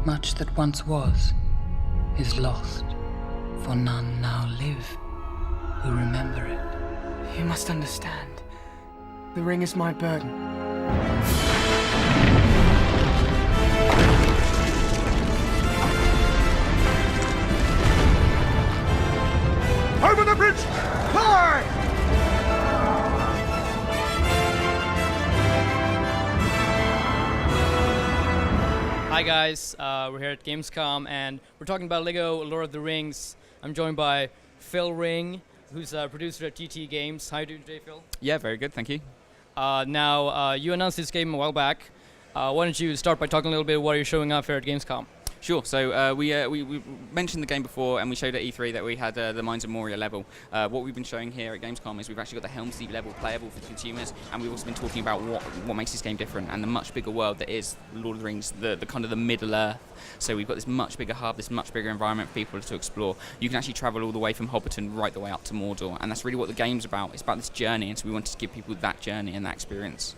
Much that once was is lost, for none now live who remember it. You must understand. The ring is my burden. Over the bridge! Fly! Hi guys, we're here at Gamescom and we're talking about LEGO Lord of the Rings. I'm joined by Phil Ring, who's a producer at GT Games. How are you doing today, Phil? Yeah, very good, thank you. Now, you announced this game a while back. Why don't you start by talking a little bit what you're showing off here at Gamescom? Sure. So we mentioned the game before, and we showed at E3 that we had the Mines of Moria level. What we've been showing here at Gamescom is we've actually got the Helm's Deep level playable for consumers, and we've also been talking about what makes this game different and the much bigger world that is Lord of the Rings, the kind of the Middle Earth. So we've got this much bigger hub, this much bigger environment for people to explore. You can actually travel all the way from Hobbiton right the way up to Mordor, and that's really what the game's about. It's about this journey, and so we wanted to give people that journey and that experience.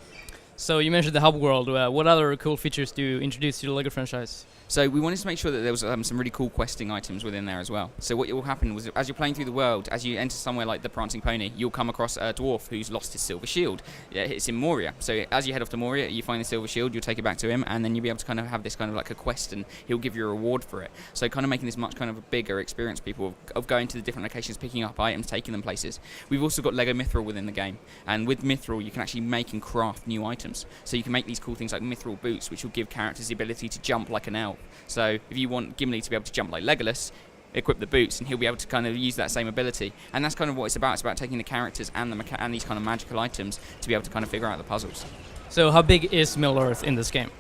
So you mentioned the hub world. What other cool features do you introduce to the LEGO franchise? So we wanted to make sure that there was some really cool questing items within there as well. So what will happen was, as you're playing through the world, as you enter somewhere like the Prancing Pony, you'll come across a dwarf who's lost his silver shield. It's in Moria. So as you head off to Moria, you find the silver shield, you'll take it back to him, and then you'll be able to kind of have this kind of like a quest, and he'll give you a reward for it. So kind of making this much kind of a bigger experience, people, of going to the different locations, picking up items, taking them places. We've also got Lego Mithril within the game, and with Mithril, you can actually make and craft new items. So you can make these cool things like Mithril boots, which will give characters the ability to jump like an elf. So if you want Gimli to be able to jump like Legolas, equip the boots and he'll be able to kind of use that same ability. And that's kind of what it's about. It's about taking the characters and and these kind of magical items to be able to kind of figure out the puzzles. So how big is Middle Earth in this game?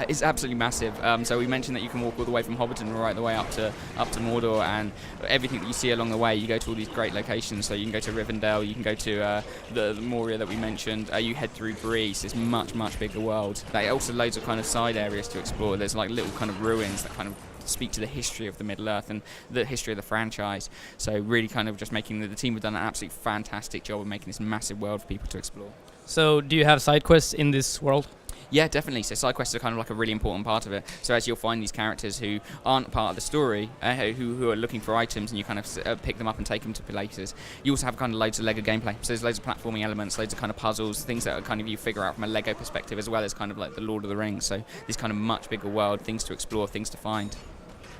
It's absolutely massive. So we mentioned that you can walk all the way from Hobbiton right the way up to Mordor, and everything that you see along the way, you go to all these great locations. So you can go to Rivendell, you can go to the Moria that we mentioned. You head through Bree. It's much bigger world. There are also loads of kind of side areas to explore. There's like little kind of ruins that kind of speak to the history of the Middle Earth and the history of the franchise. So really kind of just making the team have done an absolutely fantastic job of making this massive world for people to explore. So do you have side quests in this world? Yeah, definitely. So side quests are kind of like a really important part of it. So as you'll find these characters who aren't part of the story, who are looking for items, and you kind of pick them up and take them to places. You also have kind of loads of LEGO gameplay. So there's loads of platforming elements, loads of kind of puzzles, things that are kind of you figure out from a LEGO perspective, as well as kind of like the Lord of the Rings. So this kind of much bigger world, things to explore, things to find.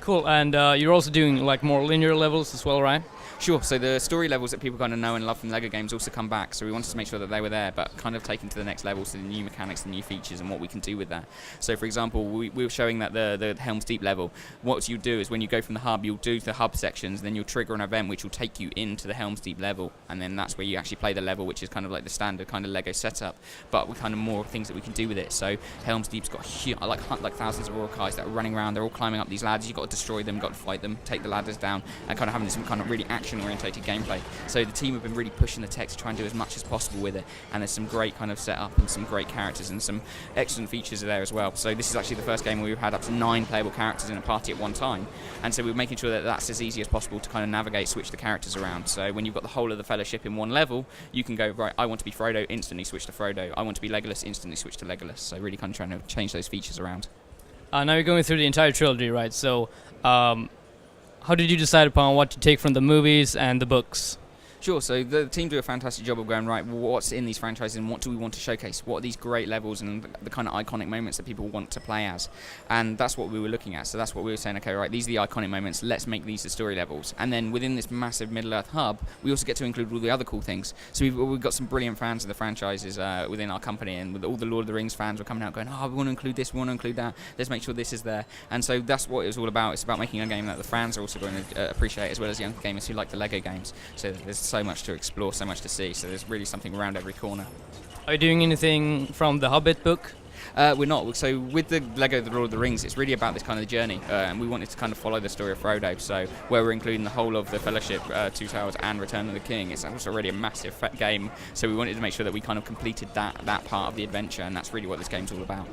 Cool, and you're also doing like more linear levels as well, right? Sure, so the story levels that people kind of know and love from LEGO games also come back, so we wanted to make sure that they were there, but kind of taken to the next level, so the new mechanics, the new features, and what we can do with that. So for example, we were showing that the Helm's Deep level, what you do is when you go from the hub, you'll do the hub sections, then you'll trigger an event which will take you into the Helm's Deep level, and then that's where you actually play the level, which is kind of like the standard kind of LEGO setup, but with kind of more things that we can do with it. So Helm's Deep's got like thousands of Uruk-hais that are running around, they're all climbing up these ladders, you've got to destroy them, got to fight them, take the ladders down, and kind of having this kind of really action-orientated gameplay. So the team have been really pushing the tech to try and do as much as possible with it, and there's some great kind of setup and some great characters and some excellent features there as well. So this is actually the first game where we've had up to 9 playable characters in a party at one time, and so we're making sure that that's as easy as possible to kind of navigate, switch the characters around. So when you've got the whole of the Fellowship in one level, you can go, right, I want to be Frodo, instantly switch to Frodo. I want to be Legolas, instantly switch to Legolas. So really kind of trying to change those features around. Now you're going through the entire trilogy, right? So how did you decide upon what to take from the movies and the books? Sure, so the team do a fantastic job of going, right, what's in these franchises and what do we want to showcase? What are these great levels and the kind of iconic moments that people want to play as? And that's what we were looking at. So that's what we were saying, okay, right, these are the iconic moments, let's make these the story levels. And then within this massive Middle-earth hub, we also get to include all the other cool things. So we've got some brilliant fans of the franchises within our company, and with all the Lord of the Rings fans were coming out going, oh, we want to include this, we want to include that, let's make sure this is there. And so that's what it was all about. It's about making a game that the fans are also going to appreciate, as well as younger gamers who like the LEGO games. So there's so much to explore, so much to see, so there's really something around every corner. Are you doing anything from the Hobbit book? We're not. So with the LEGO The Lord of the Rings, it's really about this kind of journey, and we wanted to kind of follow the story of Frodo, so where we're including the whole of the Fellowship, Two Towers and Return of the King. It's also already a massive game, so we wanted to make sure that we kind of completed that part of the adventure, and that's really what this game's all about.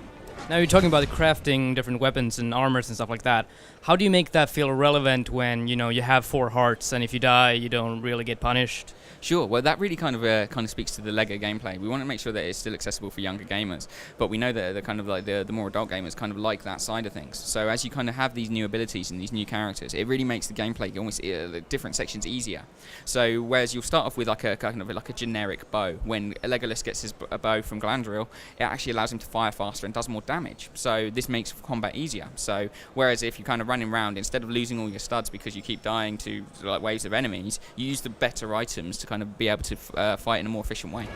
Now you're talking about crafting different weapons and armors and stuff like that. How do you make that feel relevant when you have 4 hearts and if you die you don't really get punished? Sure. Well, that really kind of speaks to the Lego gameplay. We want to make sure that it's still accessible for younger gamers, but we know that the kind of like the more adult gamers kind of like that side of things. So as you kind of have these new abilities and these new characters, it really makes the gameplay almost the different sections easier. So whereas you'll start off with like a kind of like a generic bow, when Legolas gets his bow from Galadriel, it actually allows him to fire faster and does more damage. So this makes combat easier. So whereas if you're kind of running around, instead of losing all your studs because you keep dying to like waves of enemies, you use the better items to kind of be able to fight in a more efficient way.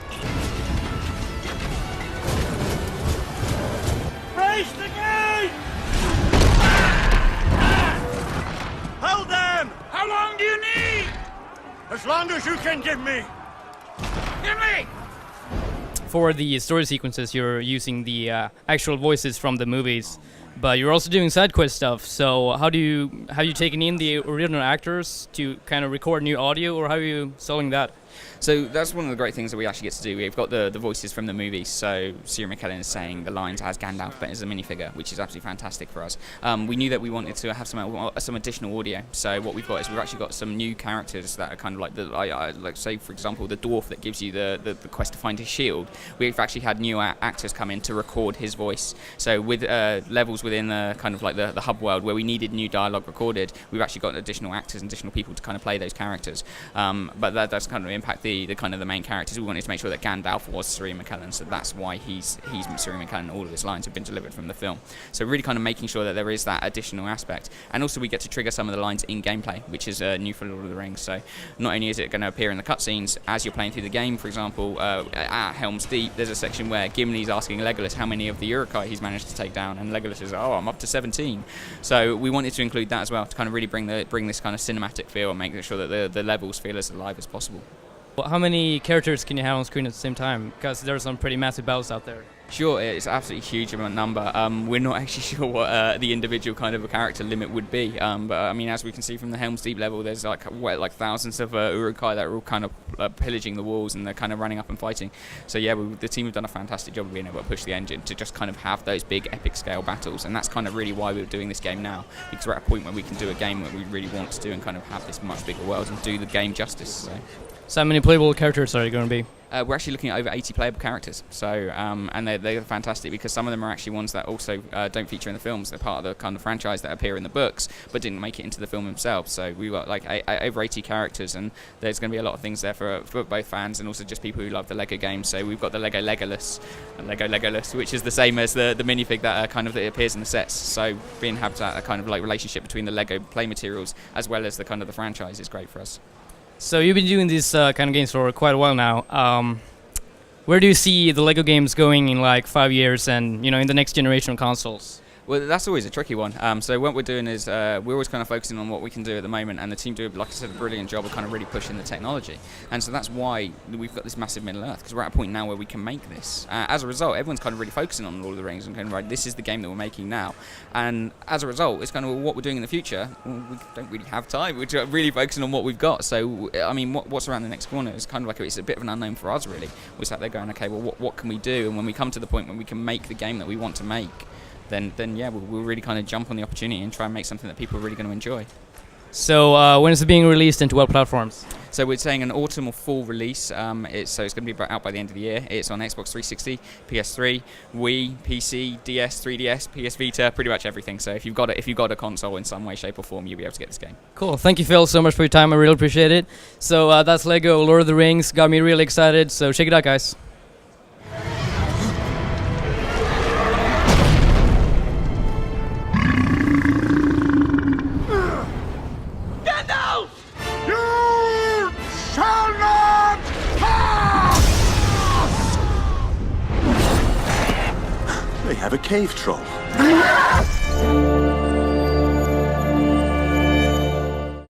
Raise the gate! Hold them! How long do you need? As long as you can give me. Give me! For the story sequences, you're using the actual voices from the movies, but you're also doing side quest stuff. So have you taken in the original actors to kind of record new audio, or how are you selling that? So that's one of the great things that we actually get to do. We've got the voices from the movies, so Sir Ian McKellen is saying the lines as Gandalf, but as a minifigure, which is absolutely fantastic for us. We knew that we wanted to have some additional audio, so what we've got is we've actually got some new characters that are kind of like like say for example the dwarf that gives you the quest to find his shield. We've actually had new actors come in to record his voice. So with levels within the kind of like the hub world where we needed new dialogue recorded, we've actually got additional actors and additional people to kind of play those characters. But that does kind of impact the kind of the main characters. We wanted to make sure that Gandalf was Sir Ian McKellen, so that's why he's Sir Ian McKellen. All of his lines have been delivered from the film. So really kind of making sure that there is that additional aspect, and also we get to trigger some of the lines in gameplay, which is new for Lord of the Rings. So not only is it going to appear in the cutscenes as you're playing through the game, for example, at Helm's Deep, there's a section where Gimli's asking Legolas how many of the Uruk-hai he's managed to take down, and Legolas is, oh, I'm up to 17. So we wanted to include that as well to kind of really bring this kind of cinematic feel and make sure that the levels feel as alive as possible. Well, how many characters can you have on screen at the same time? Because there's some pretty massive battles out there. Sure, it's absolutely huge amount number. We're not actually sure what the individual kind of a character limit would be, but I mean, as we can see from the Helm's Deep level, there's like thousands of Uruk-hai that are all kind of pillaging the walls, and they're kind of running up and fighting. So yeah, the team have done a fantastic job of being able to push the engine to just kind of have those big epic scale battles, and that's kind of really why we're doing this game now, because we're at a point where we can do a game that we really want to do and kind of have this much bigger world and do the game justice. So how many playable characters are you going to be? We're actually looking at over 80 playable characters, so and they're fantastic because some of them are actually ones that also don't feature in the films. They're part of the kind of franchise that appear in the books but didn't make it into the film themselves. So we've got like over 80 characters, and there's going to be a lot of things there for both fans and also just people who love the Lego games. So we've got the Lego Legolas, which is the same as the minifig that kind of that appears in the sets. So being have that kind of like relationship between the Lego play materials as well as the kind of the franchise is great for us. So you've been doing these kind of games for quite a while now. Where do you see the Lego games going in like 5 years and in the next generation of consoles? Well, that's always a tricky one. So what we're doing is we're always kind of focusing on what we can do at the moment, and the team do, like I said, a brilliant job of kind of really pushing the technology. And so that's why we've got this massive Middle Earth, because we're at a point now where we can make this. As a result, everyone's kind of really focusing on Lord of the Rings and kind of right, this is the game that we're making now. And as a result, it's kind of what we're doing in the future. Well, we don't really have time. We're really focusing on what we've got. So I mean, what's around the next corner is kind of like it's a bit of an unknown for us, really. We're sat there going, okay, well, what can we do? And when we come to the point when we can make the game that we want to make, then yeah, we'll really kind of jump on the opportunity and try and make something that people are really going to enjoy. So when is it being released into what platforms? So we're saying an autumn or fall release. It's going to be out by the end of the year. It's on Xbox 360, PS3, Wii, PC, DS, 3DS, PS Vita, pretty much everything. So if you've got a console in some way, shape or form, you'll be able to get this game. Cool. Thank you, Phil, so much for your time. I really appreciate it. So that's Lego Lord of the Rings. Got me really excited. So check it out, guys. They have a cave troll.